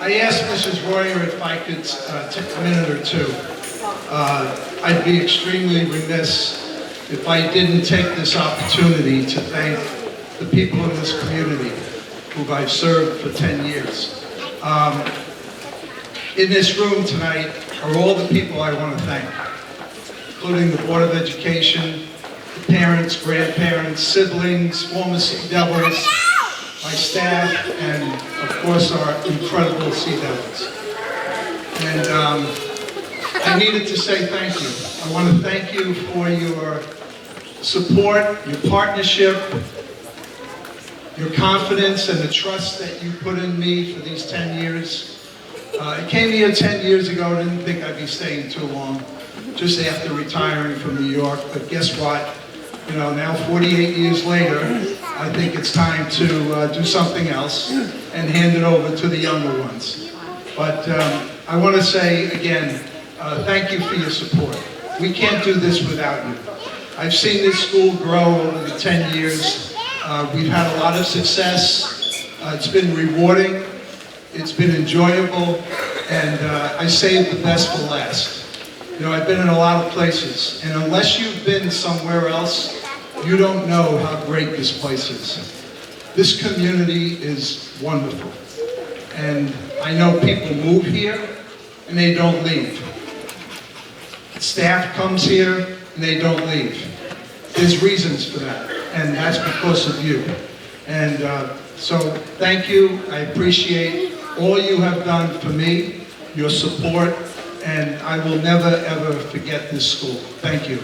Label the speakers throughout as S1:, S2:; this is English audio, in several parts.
S1: I asked Mrs. Royer if I could take a minute or two. I'd be extremely remiss if I didn't take this opportunity to thank the people in this community who I've served for 10 years. In this room tonight are all the people I want to thank, including the Board of Education, the parents, grandparents, siblings, former Sea Devils, my staff, and of course our incredible Sea Devils. And I needed to say thank you. I want to thank you for your support, your partnership, your confidence, and the trust that you put in me for these 10 years. I came here 10 years ago, didn't think I'd be staying too long, just after retiring from New York, but guess what? You know, now 48 years later, I think it's time to do something else and hand it over to the younger ones. But I want to say again, thank you for your support. We can't do this without you. I've seen this school grow over the 10 years. We've had a lot of success. It's been rewarding. It's been enjoyable. And I saved the best for last. You know, I've been in a lot of places. And unless you've been somewhere else, you don't know how great this place is. This community is wonderful. And I know people move here and they don't leave. Staff comes here and they don't leave. There's reasons for that, and that's because of you. And so thank you. I appreciate all you have done for me, your support, and I will never ever forget this school. Thank you.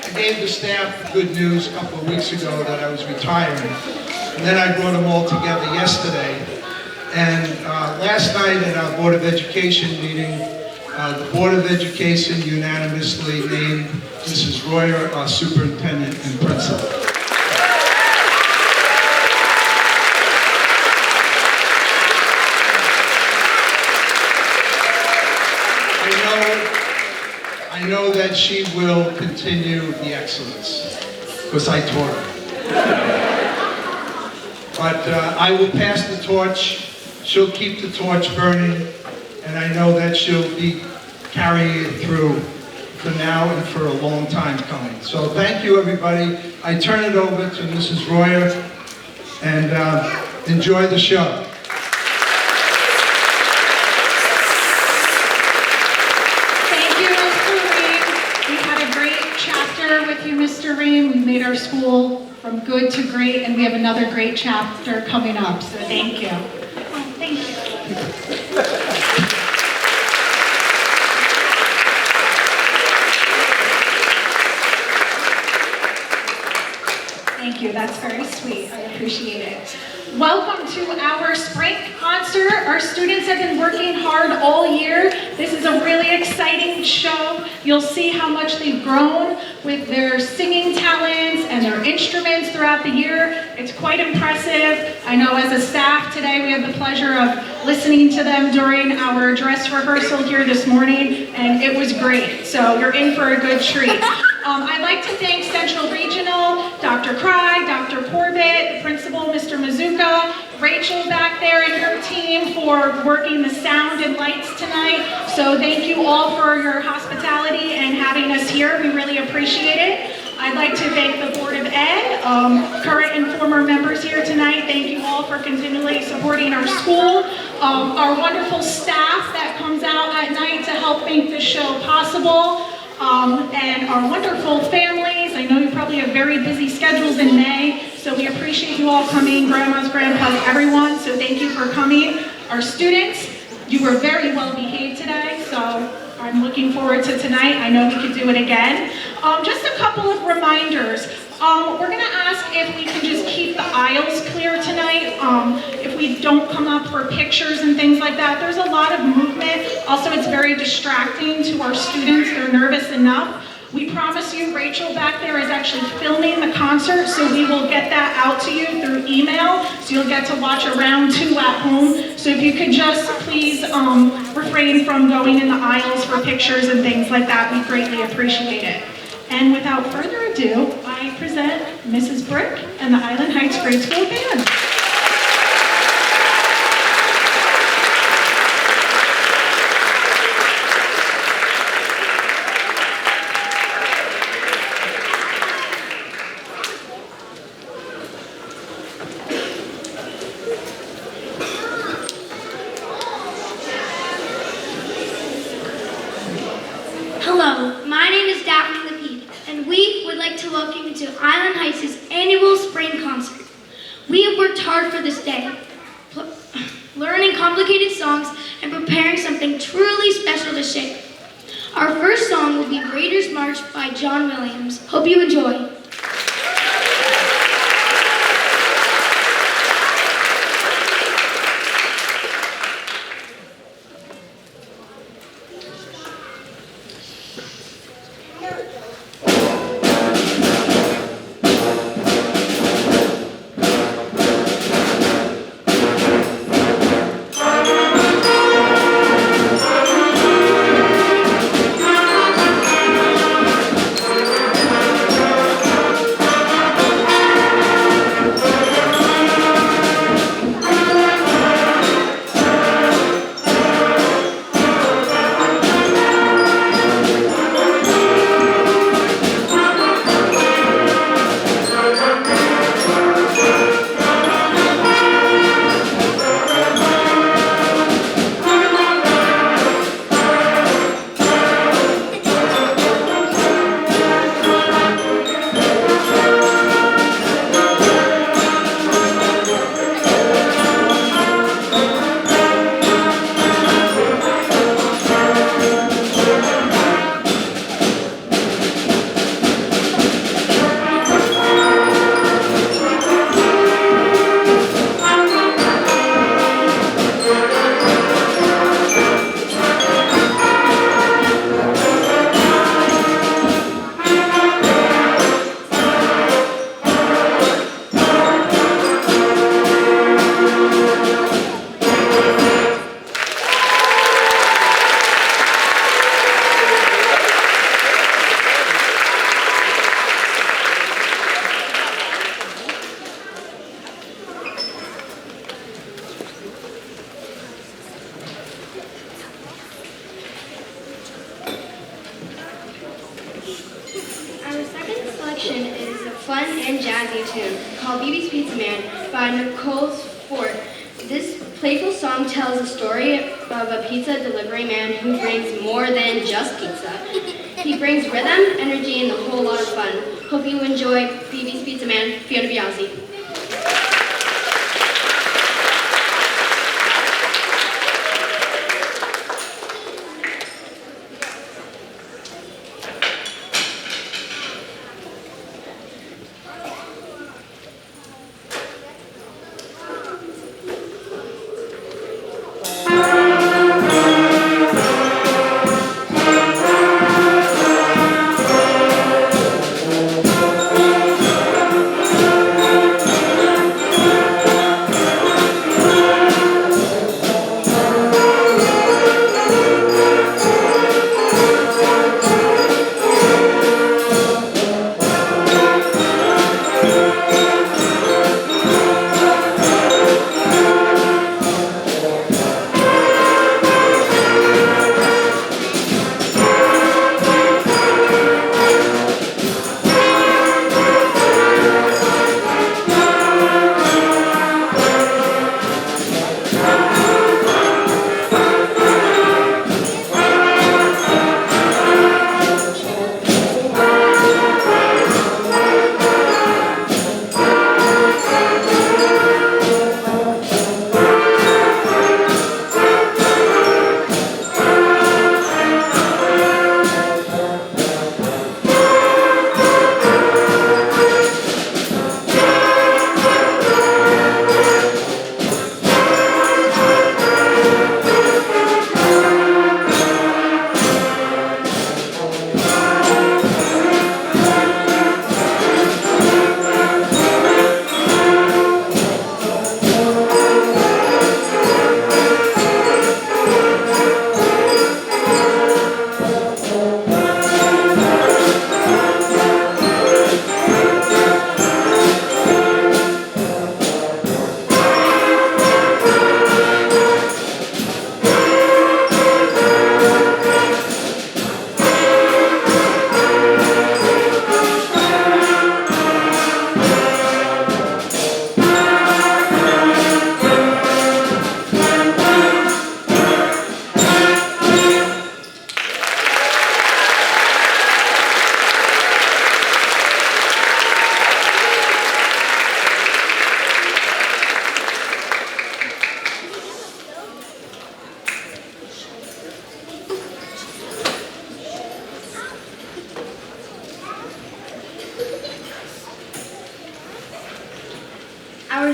S1: I gave the staff good news a couple of weeks ago that I was retiring, and then I brought them all together yesterday. And last night at our Board of Education meeting, the Board of Education unanimously named Mrs. Royer our superintendent and principal. I know that she will continue the excellence, because I taught her. But I will pass the torch. She'll keep the torch burning, and I know that she'll be carrying it through for now and for a long time coming. So thank you, everybody. I turn it over to Mrs. Royer, and enjoy the show.
S2: Mr. Ream, we made our school from good to great, and we have another great chapter coming up, so thank you. Oh, thank you. Thank you, that's very sweet, I appreciate it. Welcome to our spring concert. Our students have been working hard all year. This is a really exciting show. You'll see how much they've grown with their singing talents and their instruments throughout the year. It's quite impressive. I know as a staff today, we have the pleasure of listening to them during our dress rehearsal here this morning, and it was great. So you're in for a good treat. I'd like to thank Central Regional, Dr. Cry, Dr. Corbett, the principal, Mr. Mazuka, Rachel back there and her team for working the sound and lights tonight. So thank you all for your hospitality and having us here. We really appreciate it. I'd like to thank the Board of Ed, current and former members here tonight. Thank you all for continually supporting our school. Our wonderful staff that comes out at night to help make this show possible. And our wonderful families. I know you probably have very busy schedules in May, so we appreciate you all coming, grandmas, grandpas, everyone, so thank you for coming. Our students, you were very well behaved today, so I'm looking forward to tonight. I know we could do it again. Just a couple of reminders. We're going to ask if we can just keep the aisles clear tonight. If we don't come up for pictures and things like that, there's a lot of movement. Also, it's very distracting to our students. They're nervous enough. We promise you, Rachel back there is actually filming the concert, so we will get that out to you through email, so you'll get to watch a round 2 at home. So if you could just please refrain from going in the aisles for pictures and things like that, we greatly appreciate it. And without further ado, I present Mrs. Brick and the Island Heights Grade School Band.
S3: Hello, my name is Daphne Lapide, and we would like to welcome you to Island Heights' annual spring concert. We have worked hard for this day, learning complicated songs and preparing something truly special to share. Our first song will be Raiders March by John Williams. Hope you enjoy. Our second selection is a fun and jazzy tune called BB's Pizza Man by Nicole Ford. This playful song tells the story of a pizza delivery man who brings more than just pizza. He brings rhythm, energy, and a whole lot of fun. Hope you enjoy BB's Pizza Man, Fiona Biasi.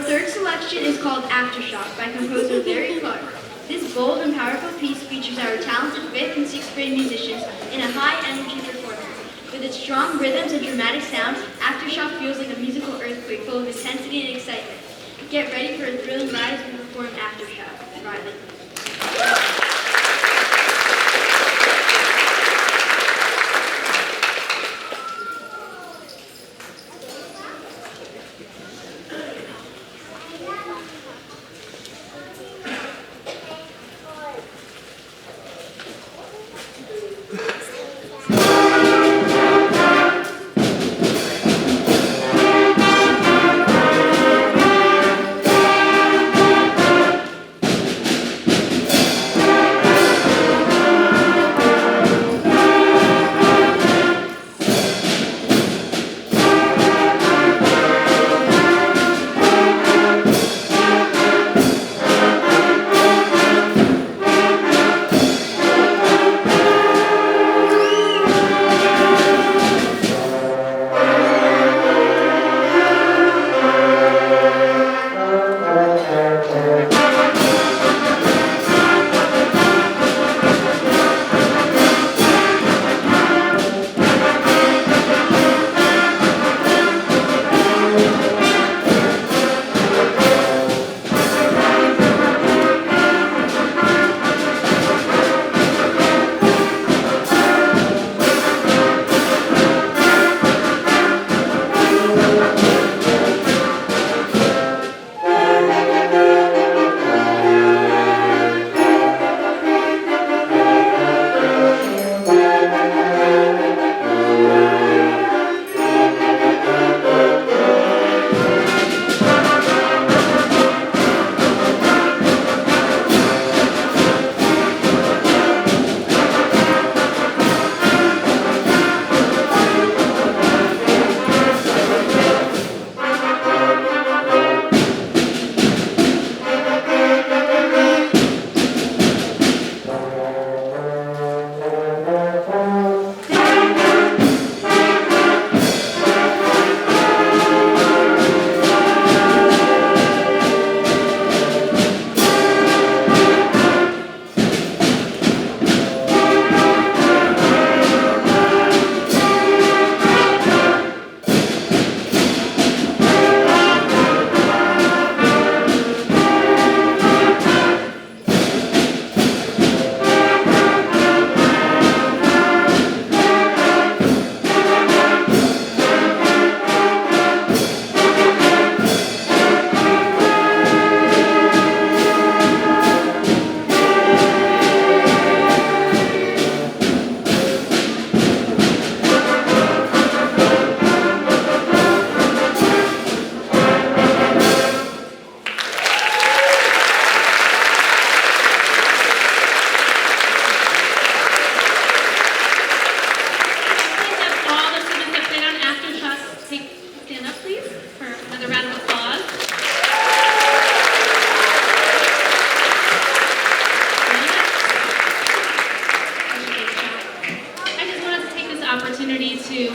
S3: third selection is called Aftershock by composer Larry Clark. This bold and powerful piece features our talented 5th and 6th grade musicians in a high-energy performance. With its strong rhythms and dramatic sound, Aftershock feels like a musical earthquake full of intensity and excitement. Get ready for a thrilling ride as we perform Aftershock. Riley.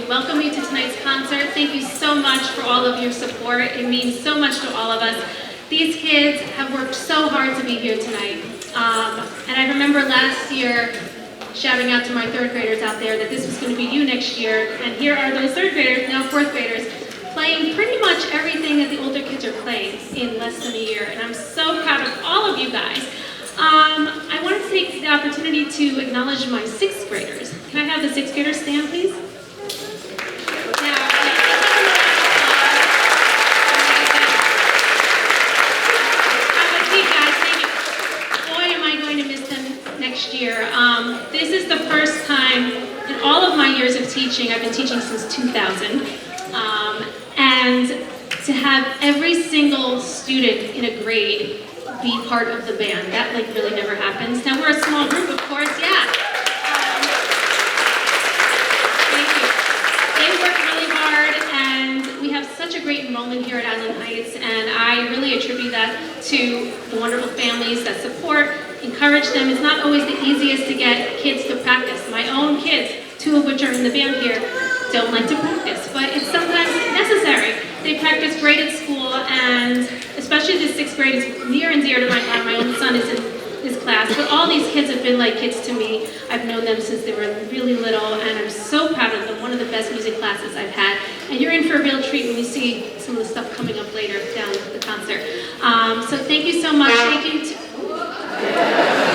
S4: welcome you to tonight's concert. Thank you so much for all of your support. It means so much to all of us. These kids have worked so hard to be here tonight. And I remember last year shouting out to my third graders out there that this was going to be you next year. And here are those third graders, now fourth graders, playing pretty much everything that the older kids are playing in less than a year. And I'm so proud of all of you guys. I wanted to take the opportunity to acknowledge my sixth graders. Can I have the sixth graders stand, please? Now, boy, am I going to miss them next year. This is the first time in all of my years of teaching, I've been teaching since 2000, and to have every single student in a grade be part of the band. That really never happens. Now we're a small group, of course, yeah. Thank you. They work really hard, and we have such a great enrollment here at Island Heights, and I really attribute that to the wonderful families that support, encourage them. It's not always the easiest to get kids to practice. My own kids, two of which are in the band here, don't like to practice, but it's sometimes necessary. They practice great at school, and especially the 6th grade is near and dear to my heart. My own son is in this class, but all these kids have been like kids to me. I've known them since they were really little, and I'm so proud of them. One of the best music classes I've had, and you're in for a real treat when you see some of the stuff coming up later down at the concert. So thank you so much. Thank you to,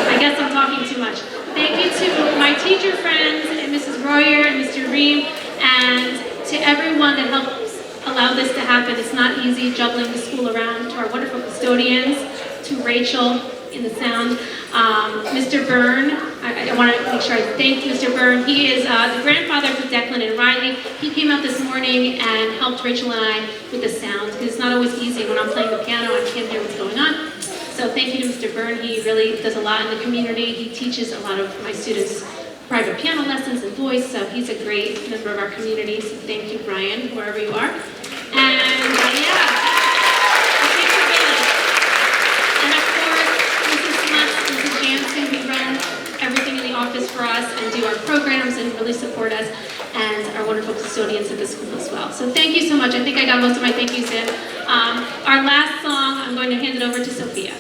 S4: I guess I'm talking too much. Thank you to my teacher friends, and Mrs. Royer and Mr. Ream, and to everyone that helped allow this to happen. It's not easy juggling the school around. To our wonderful custodians, to Rachel in the sound, Mr. Byrne. I want to make sure I thank Mr. Byrne. He is the grandfather to Declan and Riley. He came out this morning and helped Rachel and I with the sound, because it's not always easy when I'm playing the piano. I can't hear what's going on. So thank you to Mr. Byrne. He really does a lot in the community. He teaches a lot of my students private piano lessons and voice, so he's a great member of our community. So thank you, Brian, wherever you are. And yeah, thank you, Bailey. And of course, Mrs. Smuts, Mrs. Jansen, who run everything in the office for us and do our programs and really support us, and our wonderful custodians at the school as well. So thank you so much. I think I got most of my thank yous in. Our last song, I'm going to hand it over to Sophia.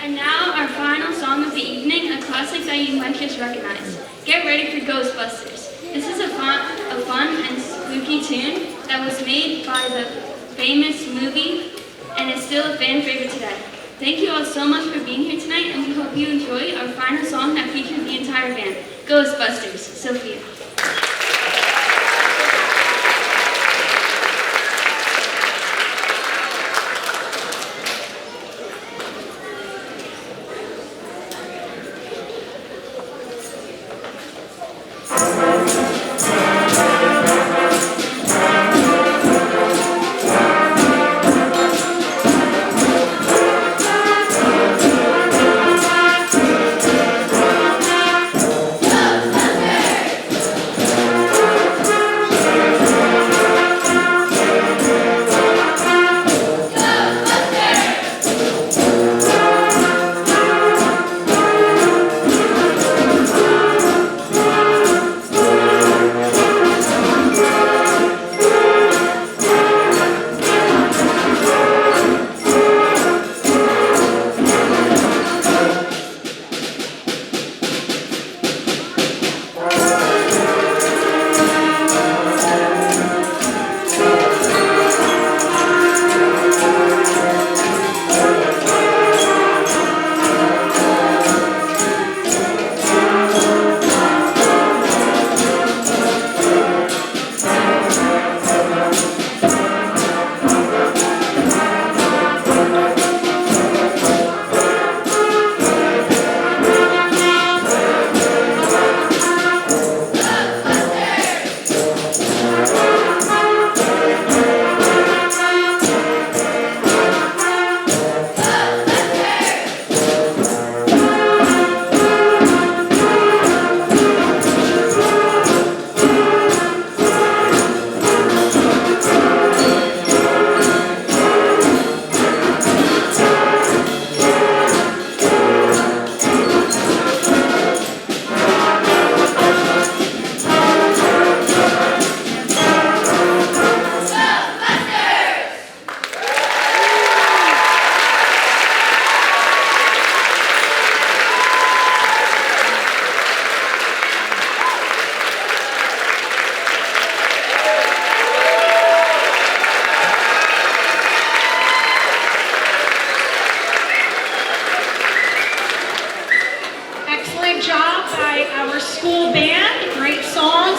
S3: And now our final song of the evening, a classic that you might just recognize. Get ready for Ghostbusters. This is a fun and spooky tune that was made by the famous movie and is still a fan favorite today. Thank you all so much for being here tonight, and we hope you enjoy our final song that features the entire band, Ghostbusters, Sophia.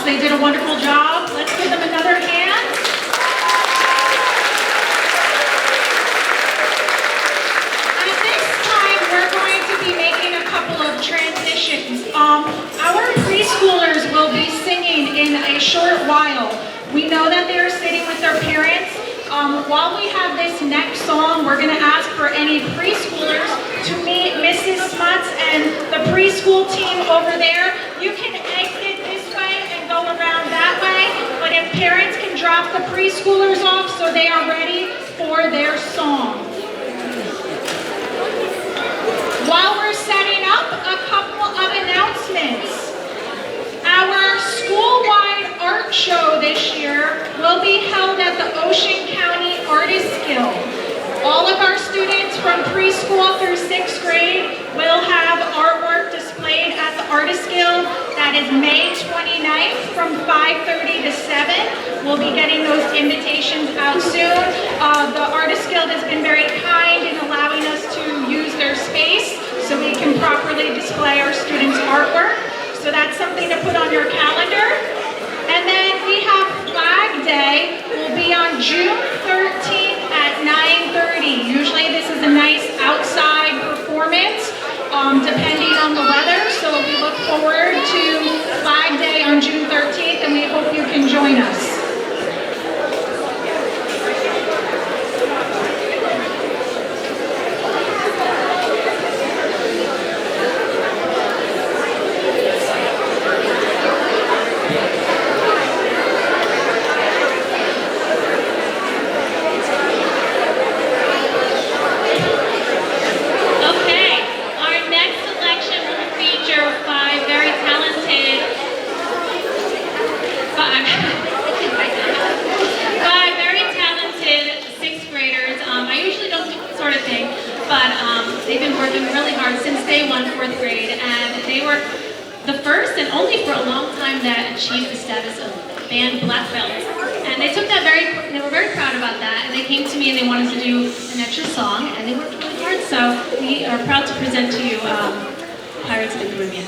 S2: They did a wonderful job. Let's give them another hand. At this time, we're going to be making a couple of transitions. Our preschoolers will be singing in a short while. We know that they're sitting with their parents. While we have this next song, we're going to ask for any preschoolers to meet Mrs. Smuts and the preschool team over there. You can exit this way and go around that way, but if parents can drop the preschoolers off so they are ready for their song. While we're setting from preschool through 6th grade will have artwork displayed at the Artist Guild. That is May 29th from 5:30 to 7. We'll be getting those invitations out soon. The Artist Guild has been very kind in allowing us to use their space so we can properly display our students' artwork. So that's something to put on your calendar. And then we have Flag Day will be on June 13th at 9:30. Usually this is a nice outside performance, depending on the weather. So we look forward to Flag Day on June 13th, and we hope you can join us.
S4: They've been working really hard since day one, 4th grade, and they were the first and only for a long time that achieved the status of band black belt. And they took that they were very proud about that, and they came to me and they wanted to do an extra song, and they worked really hard. So we are proud to present to you Pirates of the Caribbean.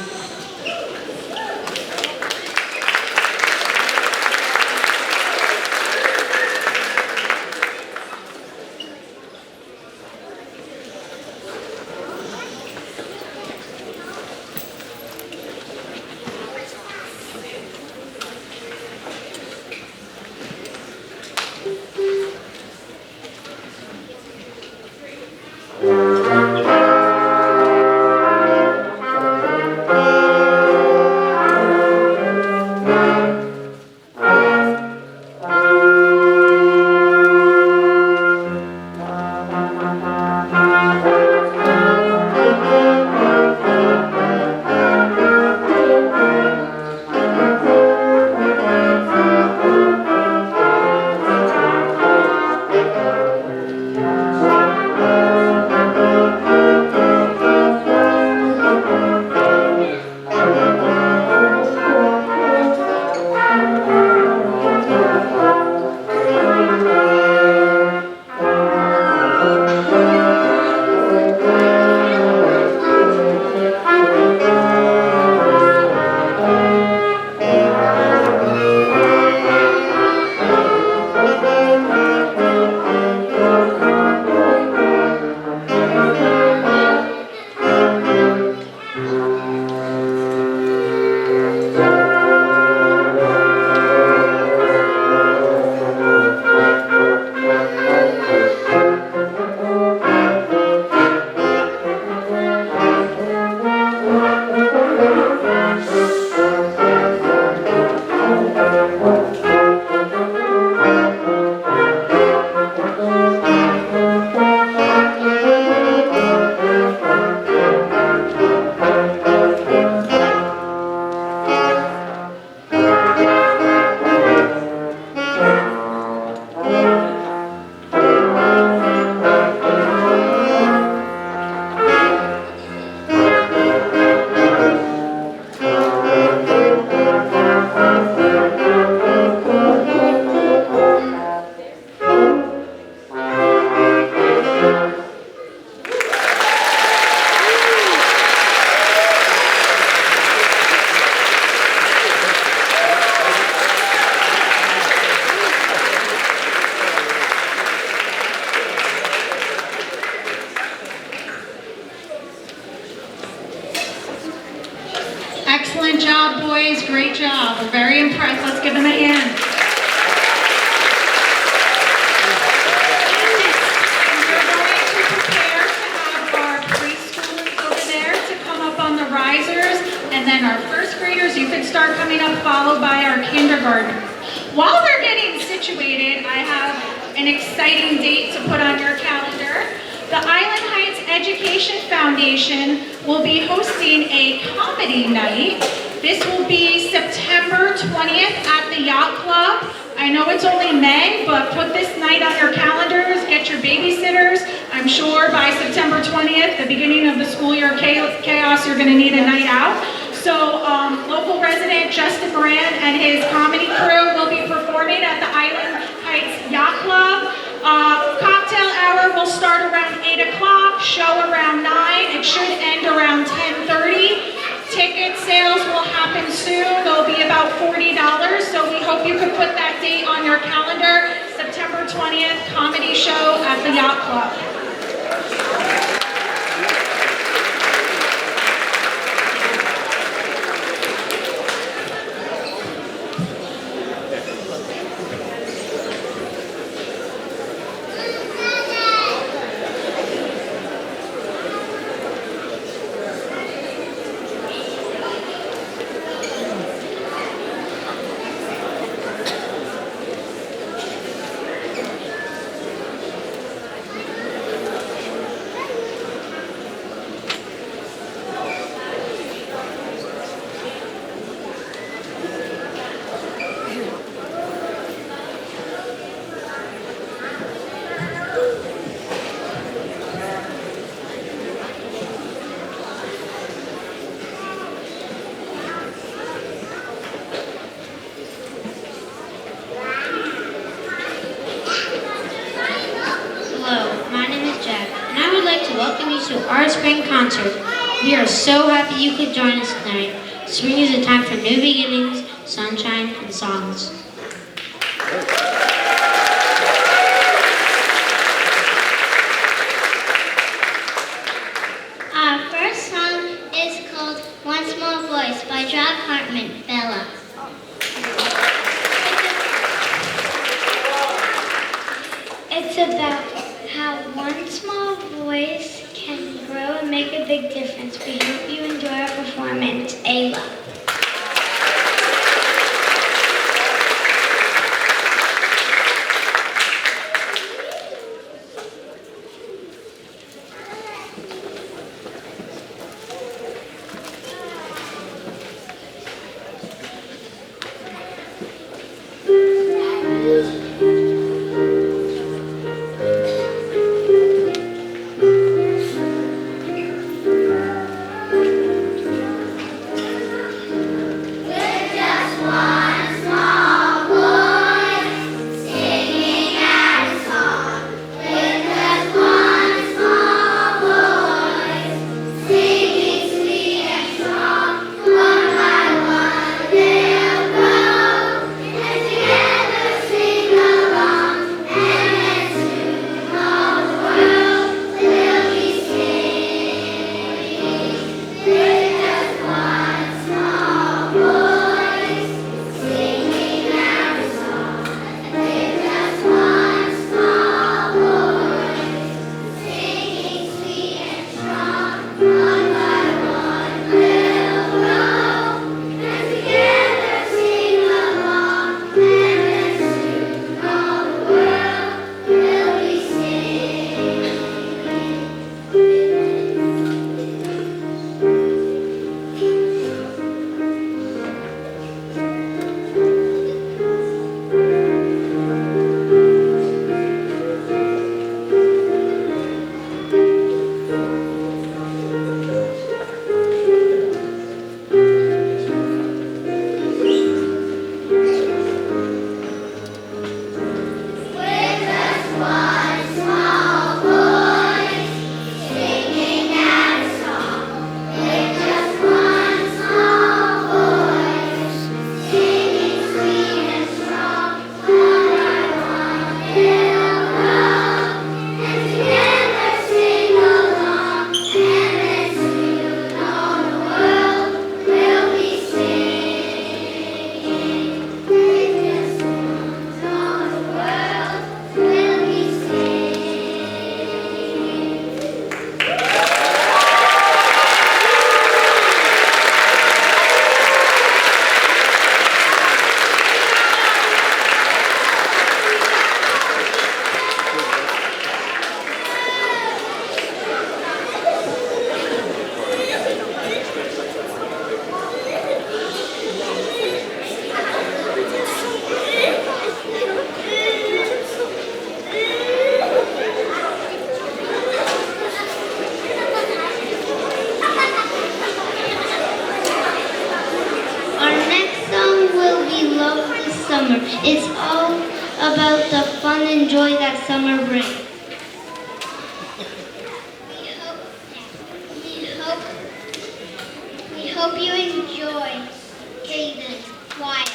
S4: Excellent job, boys. Great job. We're very impressed. Let's give them a hand. We're going to prepare to have our preschoolers over there to come up on the risers, and then our 1st graders, you can start coming up, followed by our kindergartners. While they're getting situated, I have an exciting date to put on your calendar. The Island Heights Education Foundation will be hosting a comedy night. This will be September 20th at the Yacht Club. I know it's only May, but put this night on your calendars, get your babysitters. I'm
S2: I'm sure by September 20th, the beginning of the school year chaos, you're going to need a night out. So local resident Justin Moran and his comedy crew will be performing at the Island Heights Yacht Club. Cocktail hour will start around 8 o'clock, show around 9. It should end around 10:30. Ticket sales will happen soon. They'll be about $40, so we hope you could put that date on your calendar. September 20th, comedy show at the Yacht Club.
S5: To our spring concert. We are so happy you could join us tonight. Spring is a time for new beginnings, sunshine, and songs.
S6: Our first song is called One Small Voice by John Hartman, Bella. It's about how one small voice can grow and make a big difference. We hope you enjoy our performance. Ayla. that summer brings. We hope you enjoy Hayden Wyatt.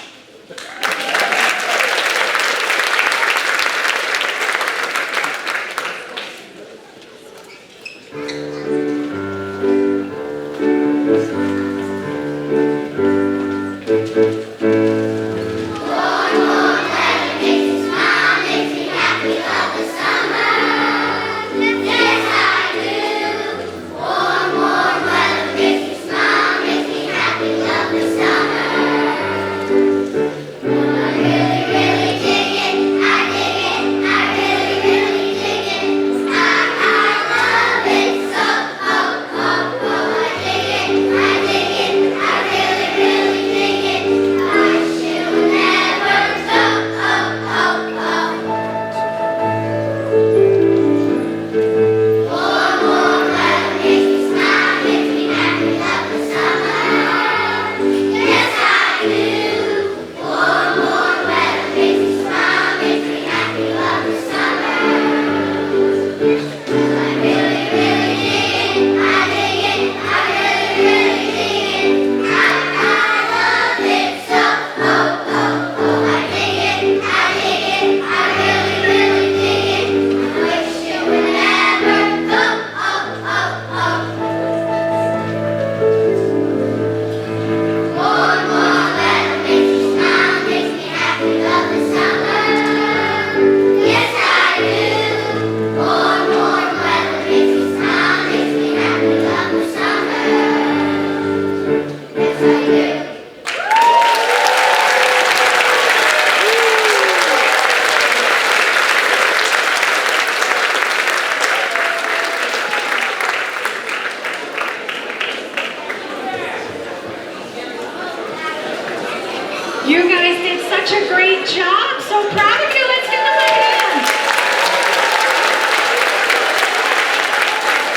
S2: You guys did such a great job. So proud of you. Let's give them a hand.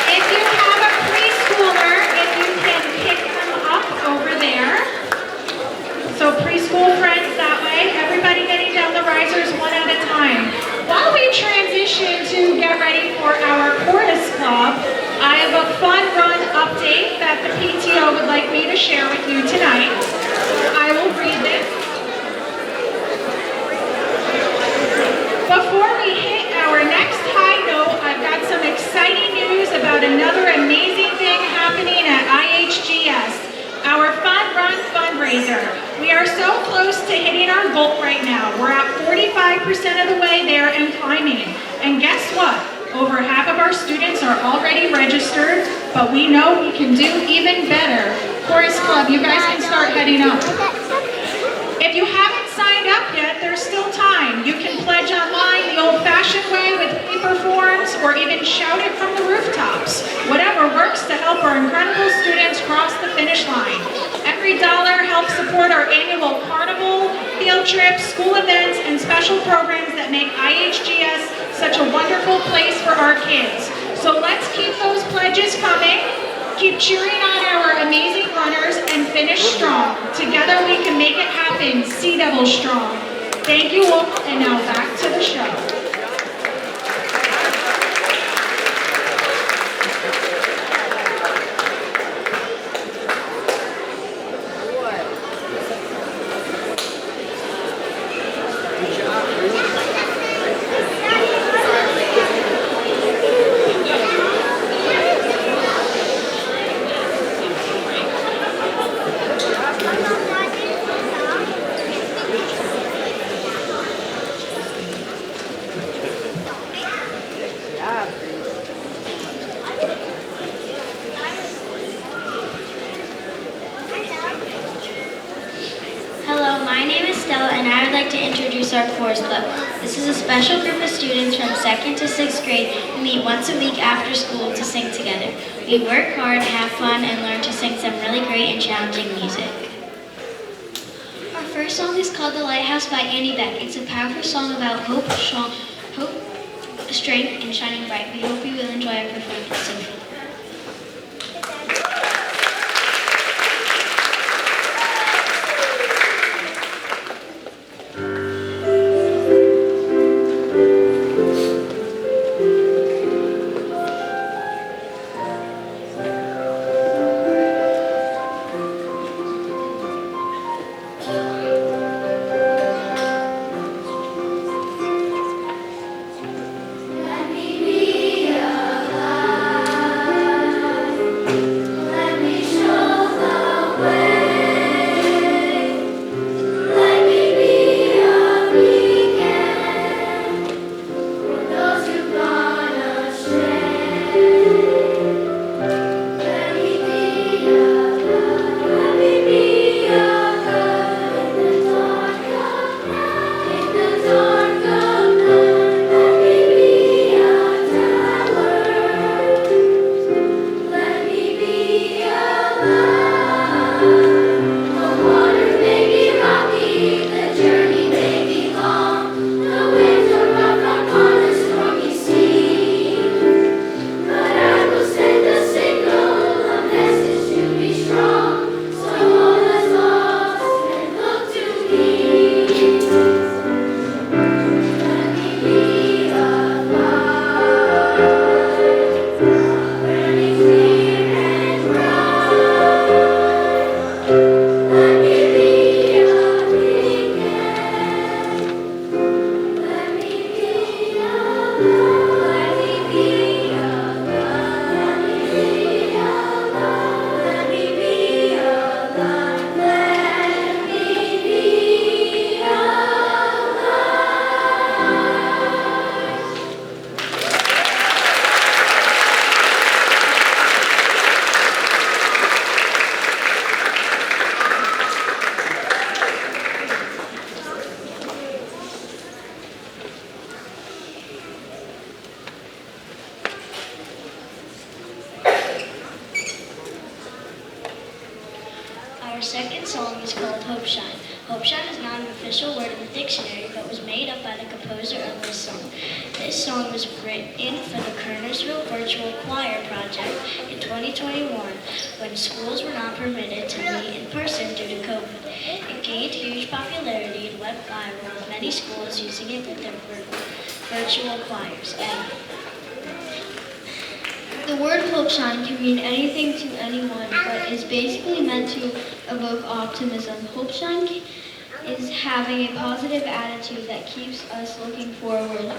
S2: If you have a preschooler, if you can pick them up over there. So preschool friends that way. Everybody getting down the risers one at a time. While we transition to get ready for our chorus club, I have a fun run update that the PTO would like me to share with you tonight. I will read this. Before we hit our next high note, I've got some exciting news about another amazing thing happening at IHGS, our Fun Run fundraiser. We are so close to hitting our goal right now. We're at 45% of the way there and climbing. And guess what? Over half of our students are already registered, but we know we can do even better. Chorus Club, you guys can start heading up. If you haven't signed up yet, there's still time. You can pledge online the old-fashioned way with paper forms or even shout it from the rooftops. Whatever works to help our incredible students cross the finish line. Every dollar helps support our annual carnival, field trips, school events, and special programs that make IHGS such a wonderful place for our kids. So let's keep those pledges coming. Keep cheering on our amazing runners and finish strong. Together we can make it happen. Sea Devil strong. Thank you all, and now back to the show.
S6: And I would like to introduce our chorus club. This is a special group of students from 2nd to 6th grade who meet once a week after school to sing together. We work hard, have fun, and learn to sing some really great and challenging music. Our first song is called The Lighthouse by Annie Beck. It's a powerful song about hope, strength, and shining bright. We hope you will enjoy our performance. Our second song is called Hope Shine. Hope Shine is not an official word in the dictionary, but was made up by the composer of this song. This song was written for the Kernersville Virtual Choir Project in 2021 when schools were not permitted to meet in person due to COVID. It gained huge popularity and went viral, with many schools using it with their virtual choirs.
S3: The word hope shine can mean anything to anyone, but is basically meant to evoke optimism. Hope shine is having a positive attitude that keeps us looking forward,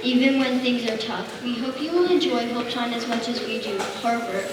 S3: even when things are tough. We hope you will enjoy Hope Shine as much as we do. Harvard.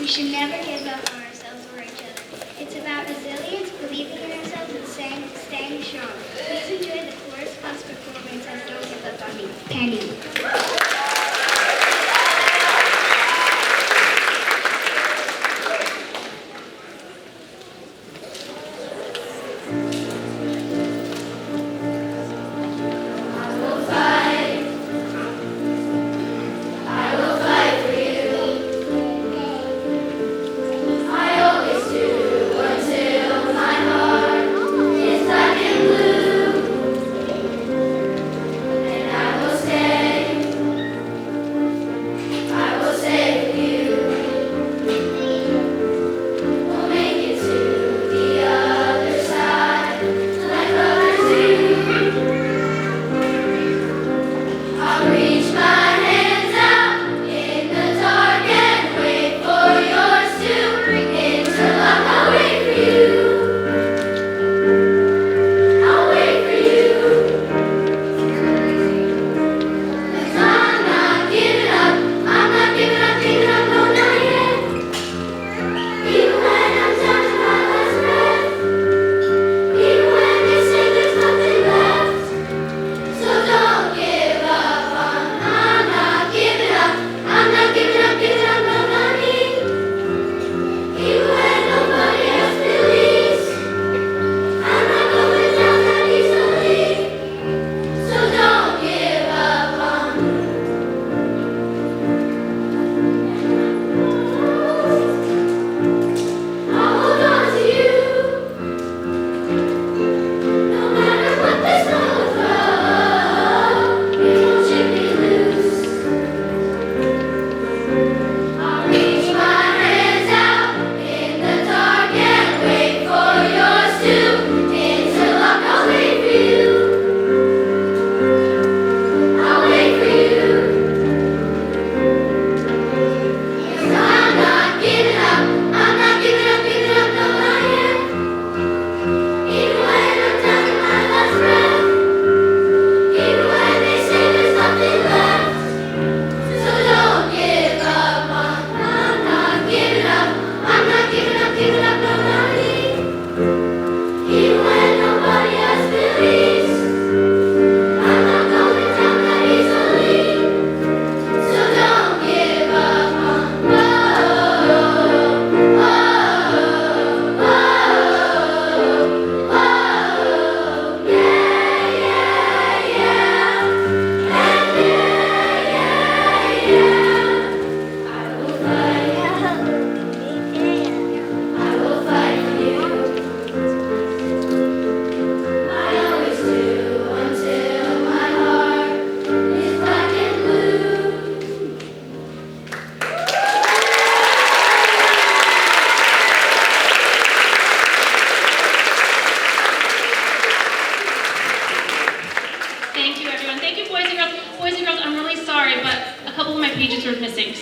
S7: We should never give up on ourselves or each other. It's about resilience, believing in ourselves, and staying strong. Please enjoy the Chorus Plus performance as Don't Give Up on Me. Penny.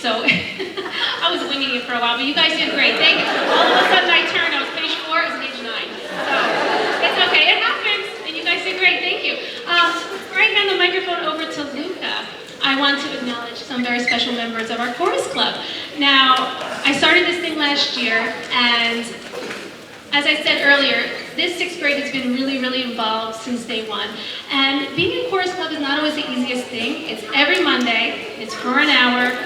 S4: so I was winging it for a while, but you guys did great. Thank you. All of a sudden I turned, I was page 4, it was page 9. So it's okay, it happens, and you guys did great, thank you. Before I hand the microphone over to Luca, I want to acknowledge some very special members of our chorus club. Now, I started this thing last year, and as I said earlier, this 6th grade has been really, really involved since day one. And being in chorus club is not always the easiest thing. It's every Monday, it's for an hour.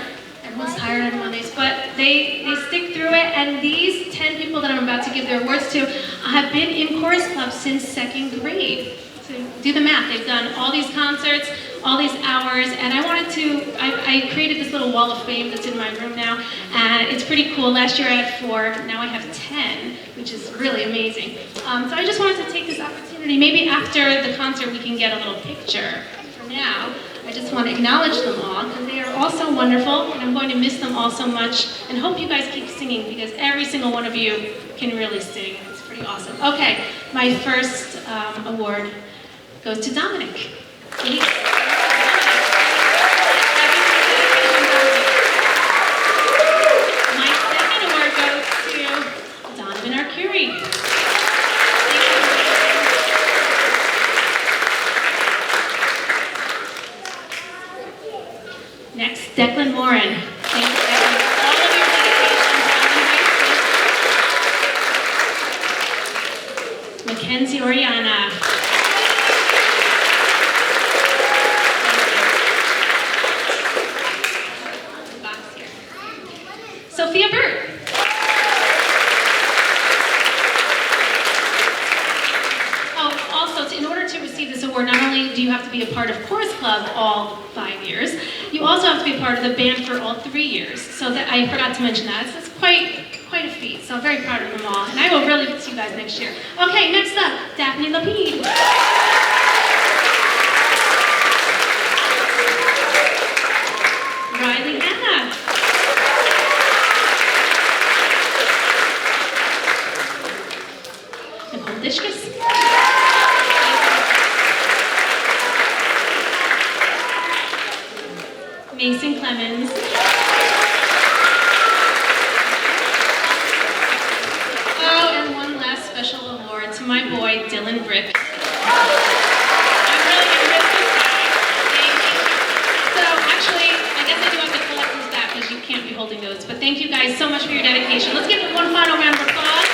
S4: Everyone's tired on Mondays, but they stick through it. And these 10 people that I'm about to give their awards to have been in chorus club since 2nd grade. So do the math. They've done all these concerts, all these hours, and I created this little wall of fame that's in my room now, and it's pretty cool. Last year I had 4, now I have 10, which is really amazing. So I just wanted to take this opportunity, maybe after the concert we can get a little picture. For now, I just want to acknowledge them all, because they are all so wonderful, and I'm going to miss them all so much, and hope you guys keep singing, because every single one of you can really sing. It's pretty awesome. Okay, my first award goes to Dominic. My second award goes to Donovan Arcuri. Next, Declan Morin. Thank you, Declan, for all of your dedication, Mackenzie Oriana. Box here. Sophia Burt. Oh, also, in order to receive this award, not only do you have to be a part of Chorus Club all 5 years, you also have to be a part of the band for all 3 years. So that I forgot to mention that. So it's quite a feat. So I'm very proud of them all. And I will really see you guys next year. Okay, next up, Daphne Lapide. Riley Anna. Nicole Dishkus. Mason Clemens. Oh, and one last special award to my boy, Dylan Griffith. I'm really going to miss this guy. Thank you. So actually, I guess I do have to collect this back because you can't be holding those. But thank you guys so much for your dedication. Let's give it one final round of applause.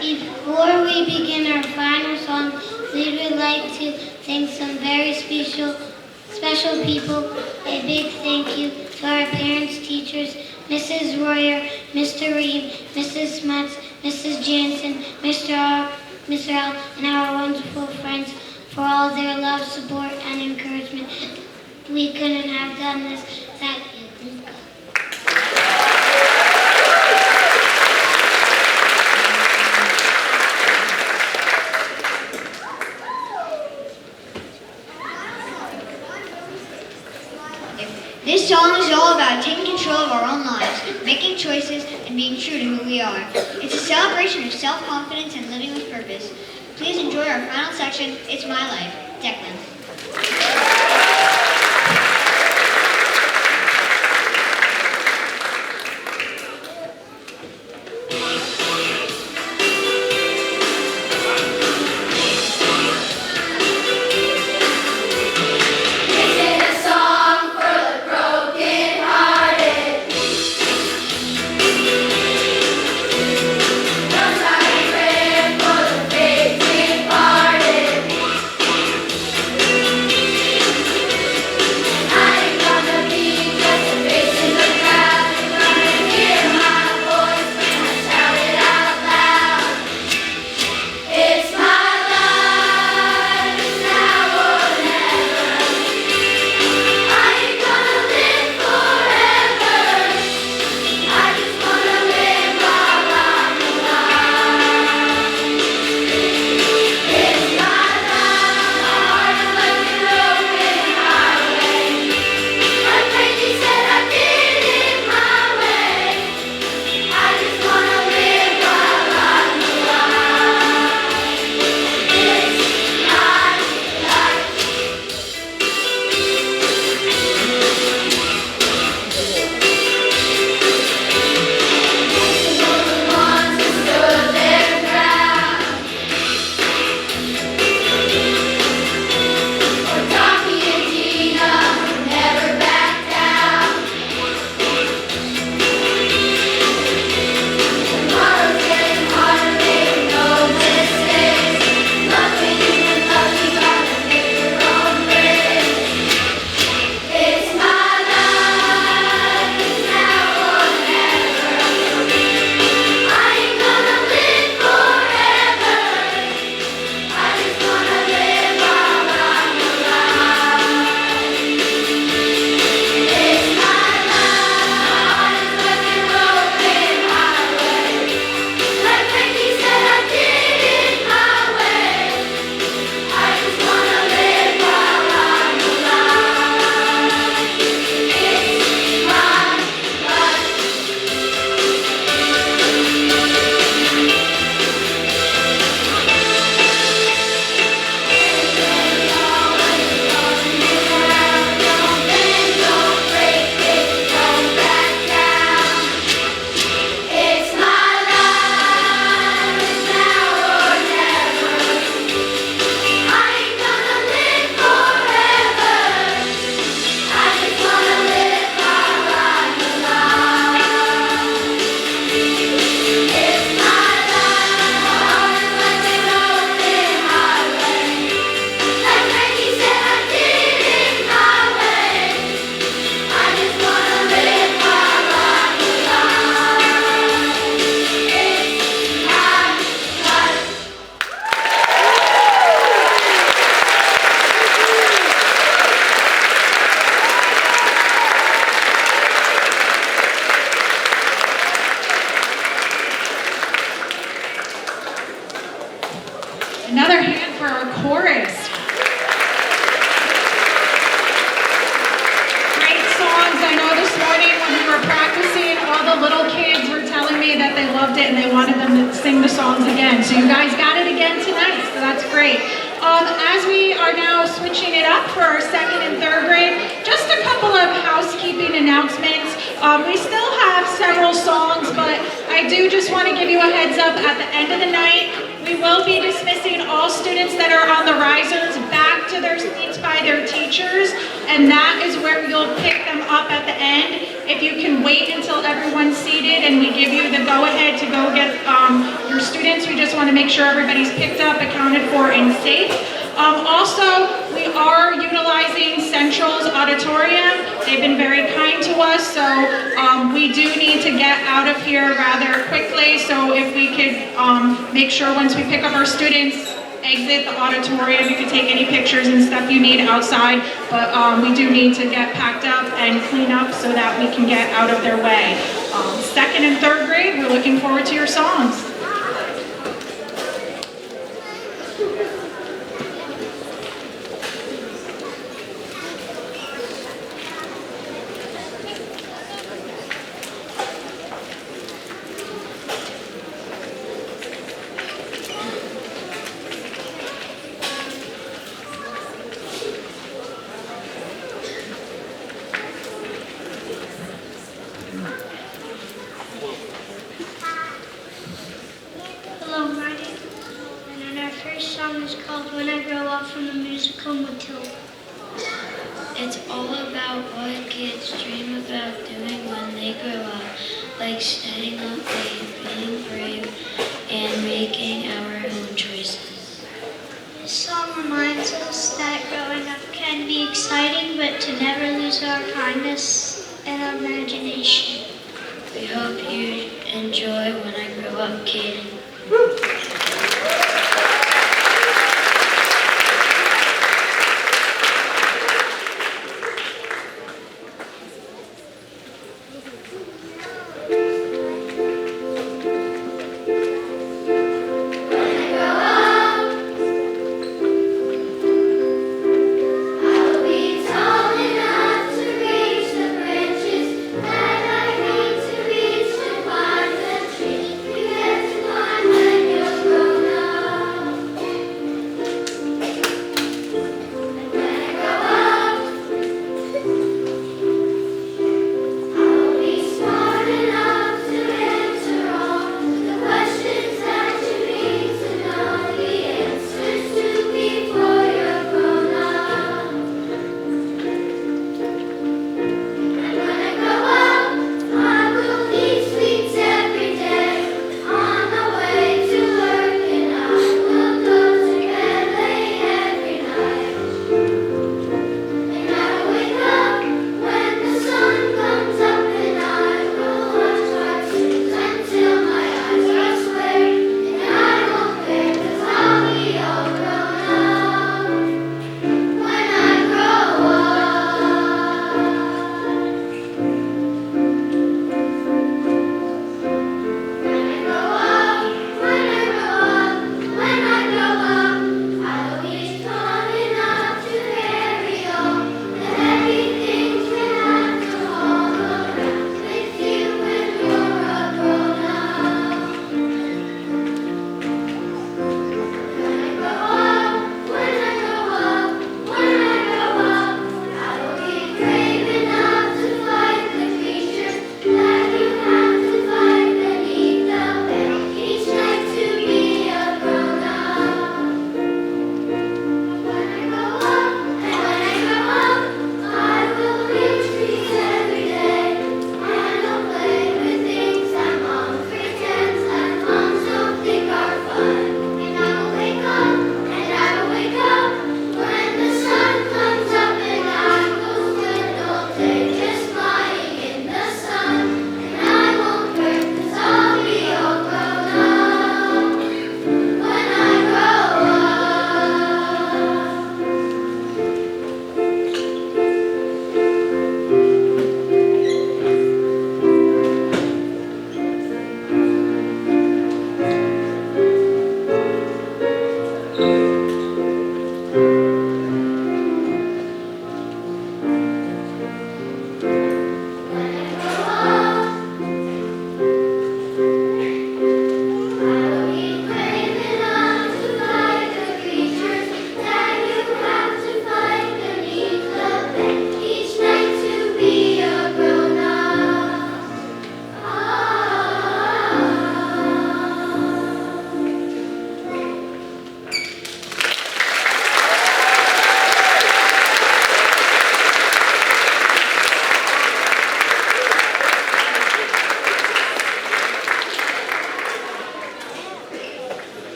S6: Before we begin our final song, we would like to thank some very special people. A big thank you to our parents, teachers, Mrs. Royer, Mr. Reed, Mrs. Smuts, Mrs. Jansen, Mr. L, and our wonderful friends for all their love, support, and encouragement. We couldn't have done this without you.
S7: This song is all about taking control of our own lives, making choices, and being true to who we are. It's a celebration of self-confidence and living with purpose. Please enjoy our final section, It's My Life. Declan.
S8: Thank
S2: that they loved it and they wanted them to sing the songs again. So you guys got it again tonight, so that's great. As we are now switching it up for our second and third grade, just a couple of housekeeping announcements. We still have several songs, but I do just want to give you a heads up at the end of the night. We will be dismissing all students that are on the risers back to their seats by their teachers, and that is where you'll pick them up at the end. If you can wait until everyone's seated and we give you the go-ahead to go get your students, we just want to make sure everybody's picked up, accounted for, and safe. Also, we are utilizing Central's auditorium. They've been very kind to us, so we do need to get out of here rather quickly. So if we could make sure once we pick up our students, exit the auditorium, you can take any pictures and stuff you need outside, but we do need to get packed up and clean up so that we can get out of their way. Second and third grade, we're looking forward to your songs.
S8: Hello, my name is Nolan, and our first song is called When I Grow Up from the musical Matilda.
S5: It's all about what kids dream about doing when they grow up, like standing up, being brave, and making our own choices.
S8: This song reminds us that growing up can be exciting, but to never lose our kindness and imagination.
S5: We hope you enjoy When I Grow Up, Kaden.
S8: When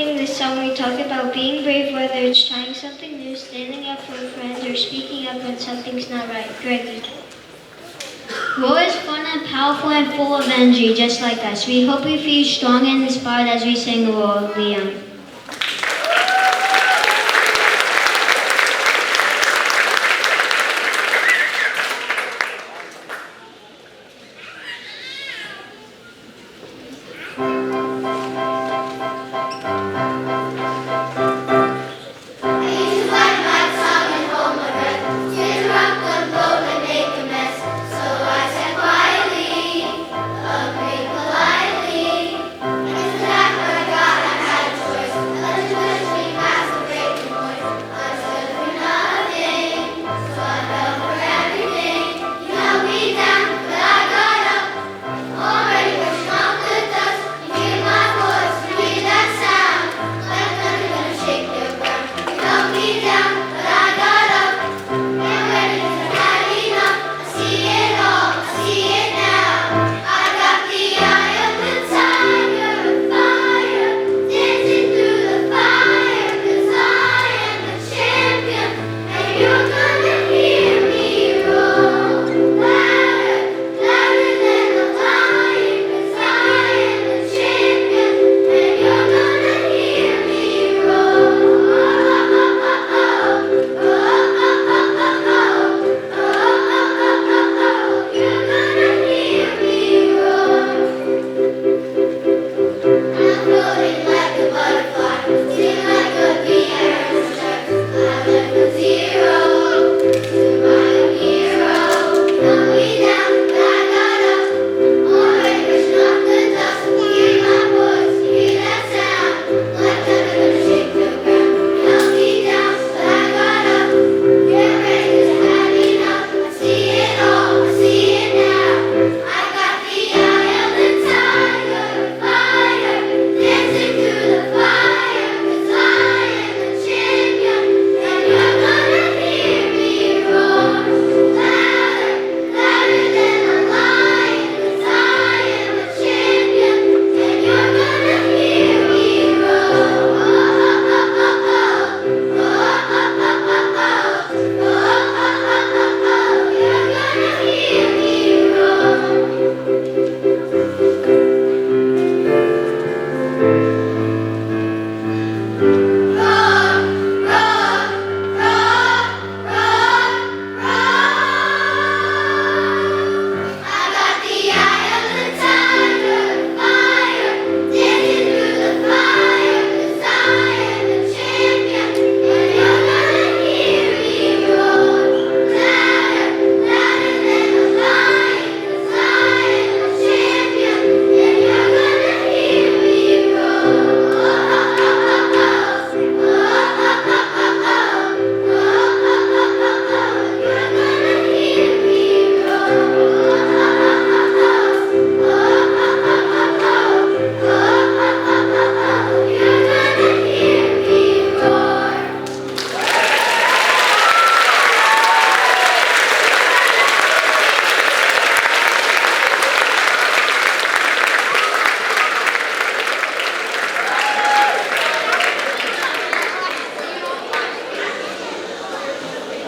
S8: singing this song, we talk about being brave, whether it's trying something new, standing up for a friend, or speaking up when something's not right. Greggy. War is fun and powerful and full of energy, just like us. We hope you feel strong and inspired as we sing War of the Young.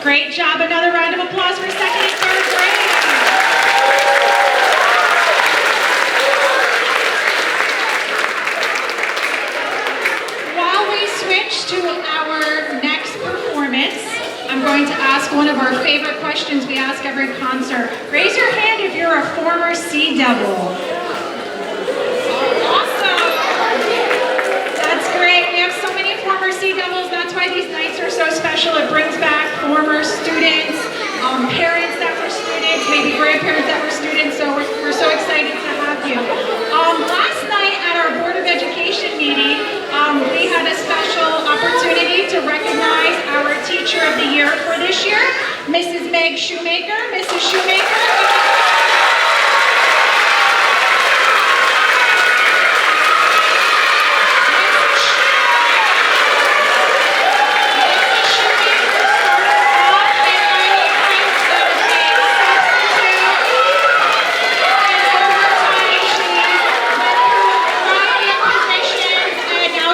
S2: Great job. Another round of applause for second and third grade. While we switch to our next performance, I'm going to ask one of our favorite questions we ask every concert. Raise your hand if you're a former Sea Devil. Awesome. That's great. We have so many former Sea Devils. That's why these nights are so special. It brings back former students, parents that were students, maybe grandparents that were students. So we're so excited to have you. Last night at our Board of Education meeting, we had a special opportunity to recognize our Teacher of the Year for this year, Mrs. Meg Shoemaker. Mrs. Shoemaker.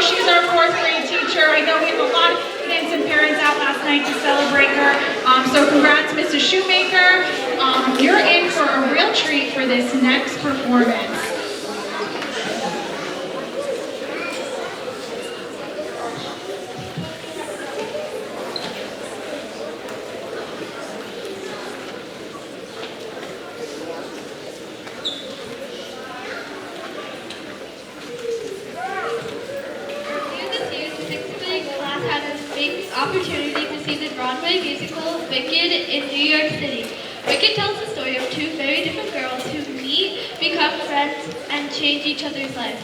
S2: She's our kids and parents out last night to celebrate her. So congrats, Mrs. Shoemaker. You're in for a real treat for this next performance.
S3: Opportunity to see the Broadway musical Wicked in New York City. Wicked tells the story of two very different girls who meet, become friends, and change each other's lives.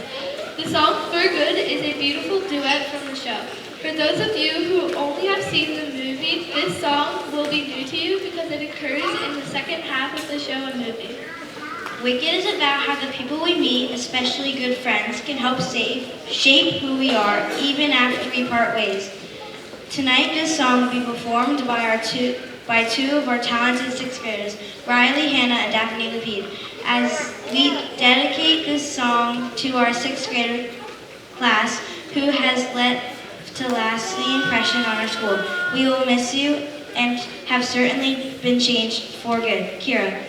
S3: The song For Good is a beautiful duet from the show. For those of you who only have seen the movie, this song will be new to you because it occurs in the second half of the show and movie.
S6: Wicked is about how the people we meet, especially good friends, can help shape who we are, even after we part ways. Tonight, this song will be performed by two of our talented sixth graders, Riley, Hannah, and Daphne Lapide. As we dedicate this song to our sixth grade class, who has left a lasting impression on our school. We will miss you and have certainly been changed for good. Kira.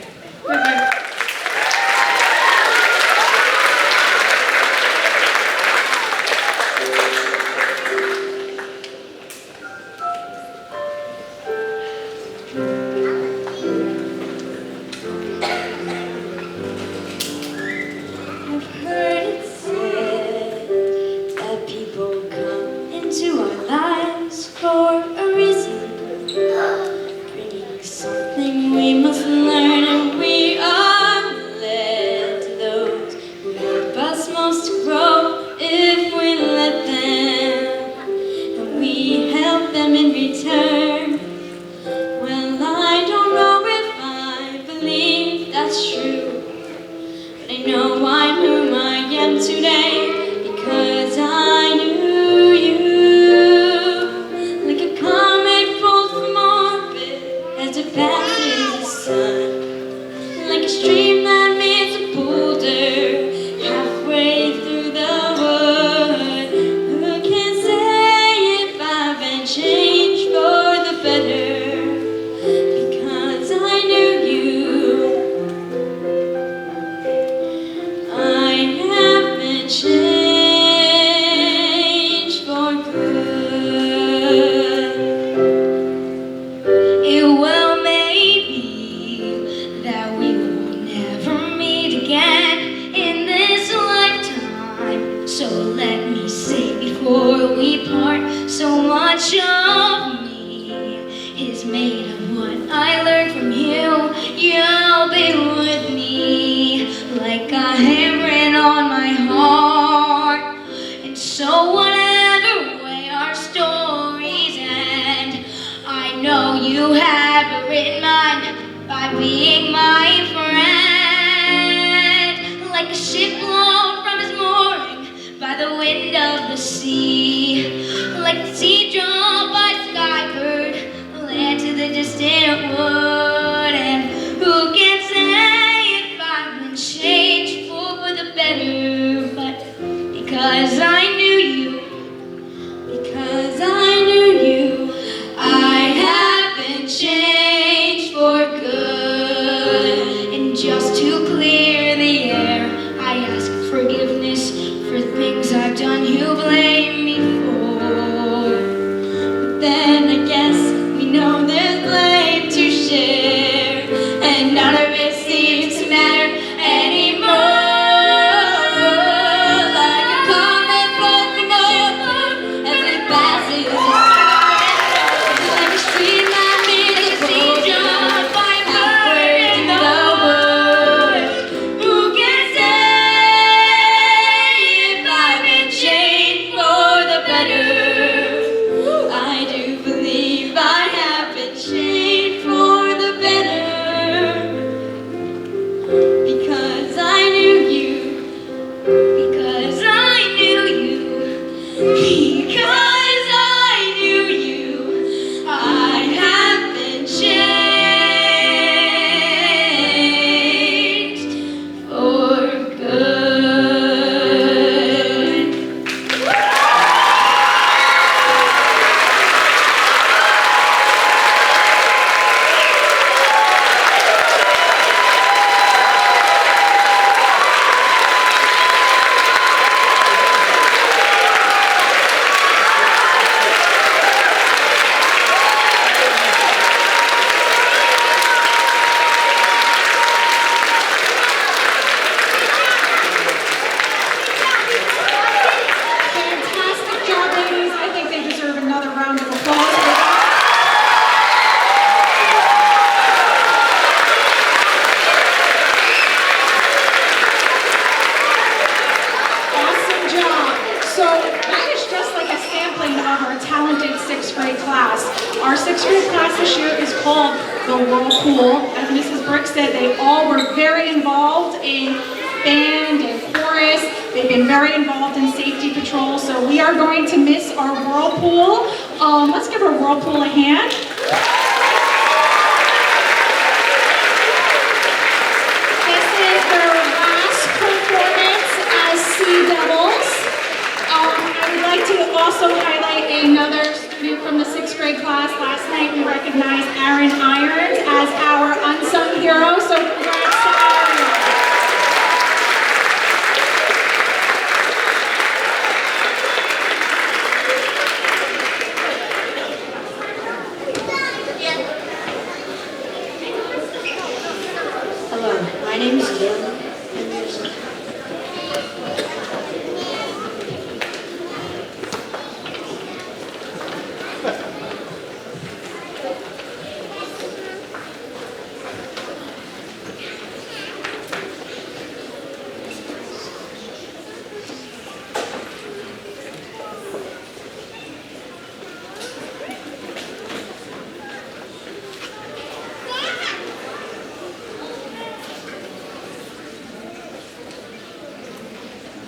S9: I do believe
S2: talented 6th grade class. Our 6th grade class this year is called the Whirlpool. As Mrs. Brick said, they all were very involved in band and chorus. They've been very involved in safety patrol, so we are going to miss our Whirlpool. Let's give our Whirlpool a hand. This is their last performance as Sea Devils. I would like to also highlight another student from the 6th grade class. Last night we recognized Aaron Irons as our unsung hero, so congrats to Aaron.
S9: Hello, my name is Dylan.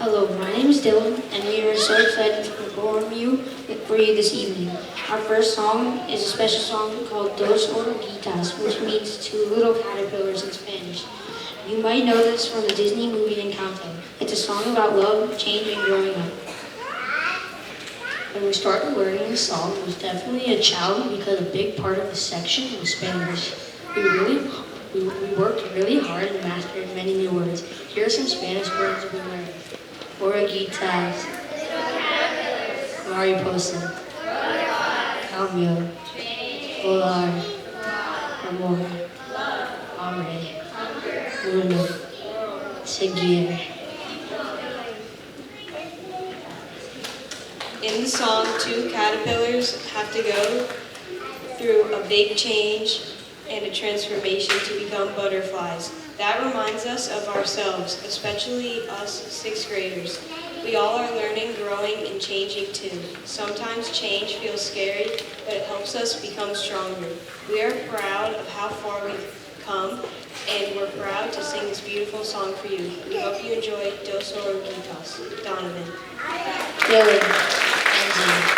S9: Hello, my name is Dylan, and we are so excited to perform for you this evening. Our first song is a special song called Dos Oruguitas, which means two little caterpillars in Spanish. You might know this from the Disney movie Encanto. It's a song about love, change, and growing up. When we started learning this song, it was definitely a challenge because a big part of the section was Spanish. We worked really hard and mastered many new words. Here are some Spanish words we learned. Oruguitas, mariposa, cambio, volar, amor, hambre, uno, seguir.
S10: In the song, two caterpillars have to go through a big change and a transformation to become butterflies. That reminds us of ourselves, especially us 6th graders. We all are learning, growing, and changing too. Sometimes change feels scary, but it helps us become stronger. We are proud of how far we've come, and we're proud to sing this beautiful song for you. We hope you enjoy Dos Oruguitas. Donovan.
S9: Dylan. Angie.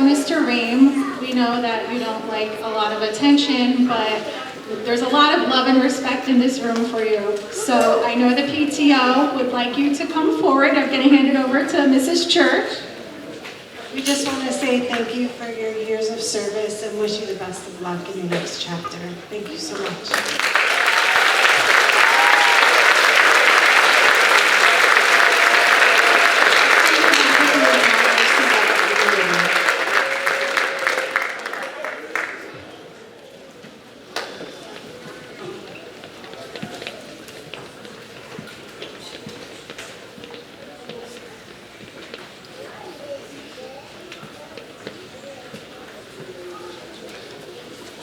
S2: Mr. Ream, we know that you don't like a lot of attention, but there's a lot of love and respect in this room for you. So I know the PTO would like you to come forward. I'm going to hand it over to Mrs. Church.
S11: We just want to say thank you for your years of service and wish you the best of luck in your next chapter. Thank you so much.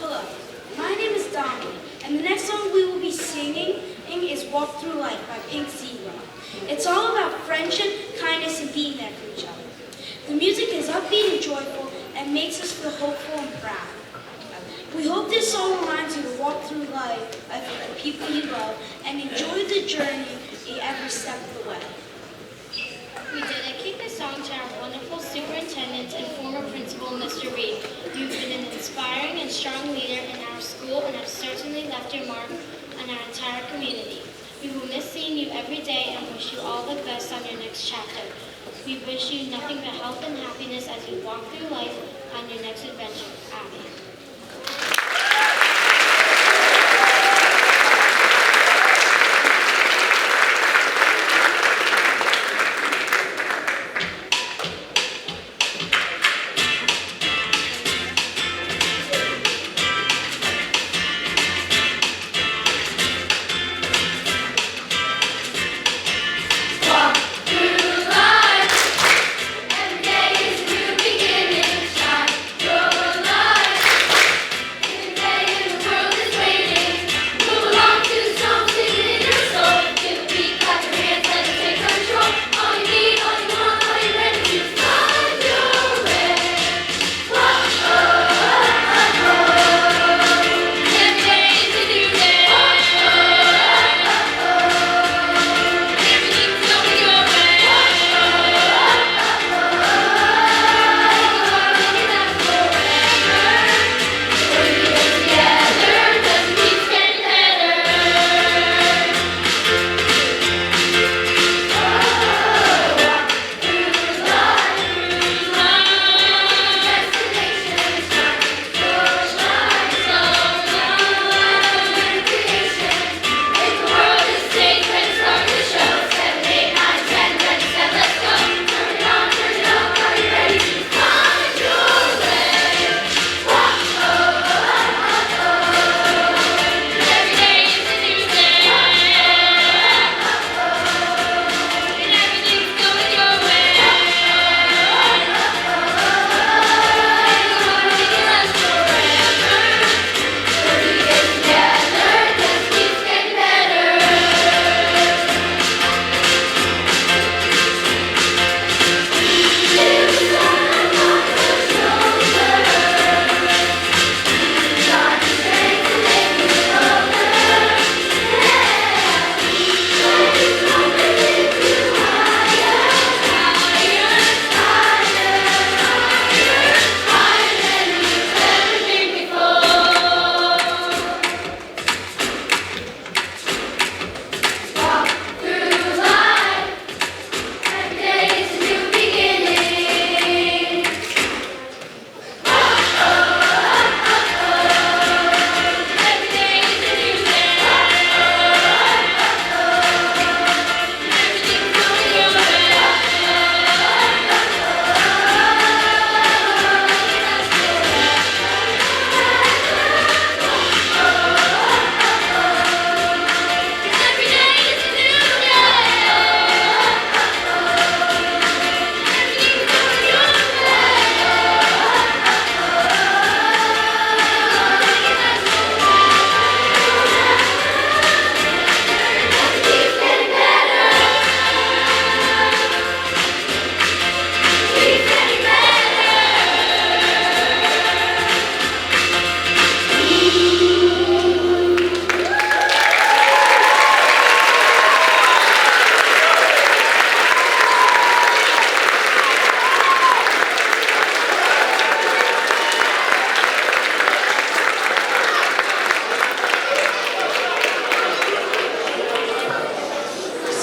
S12: Hello, my name is Dominic, and the next song we will be singing is Walk Through Life by Pink Zebra. It's all about friendship, kindness, and being there for each other. The music is upbeat and joyful and makes us feel hopeful and proud. We hope this song reminds you to walk through life with the people you love and enjoy the journey every step of the way.
S6: We dedicate this song to our wonderful superintendent and former principal, Mr. Reed. You've been an inspiring and strong leader in our school and have certainly left your mark on our entire community. We will miss seeing you every day and wish you all the best on your next chapter. We wish you nothing but health and happiness as you walk through life on your next adventure. Abby.
S13: Every day is a new beginning. Shine your light.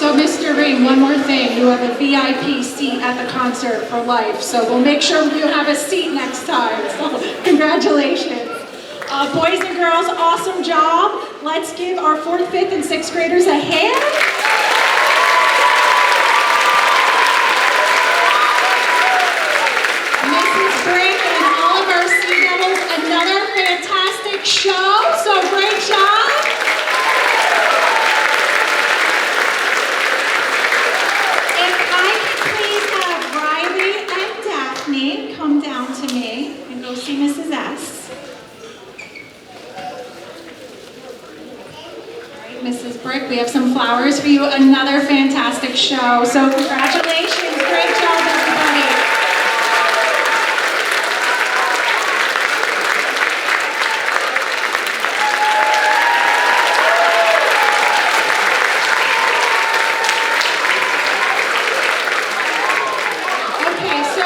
S2: So Mr. Ream, one more thing. You have a VIP seat at the concert for life, so we'll make sure you have a seat next time. So congratulations. Boys and girls, awesome job. Let's give our 4th, 5th, and 6th graders a hand. Mrs. Brink and all of our Sea Devils, another fantastic show, so great job. If I could please have Riley and Daphne come down to me and go see Mrs. S. Mrs. Brick, we have some flowers for you. Another fantastic show. So congratulations. Great job, everybody. Okay, so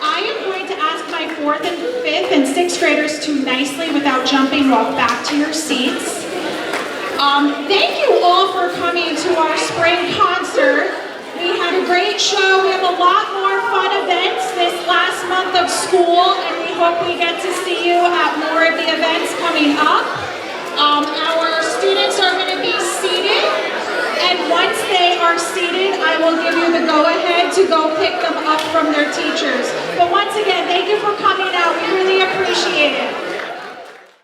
S2: I am going to ask my 4th and 5th and 6th graders to nicely, without jumping, walk back to your seats. Thank you all for coming to our spring concert. We had a great show. We have a lot more fun events this last month of school, and we hope we get to see you at more of the events coming up. Our students are going to be seated, and once they are seated,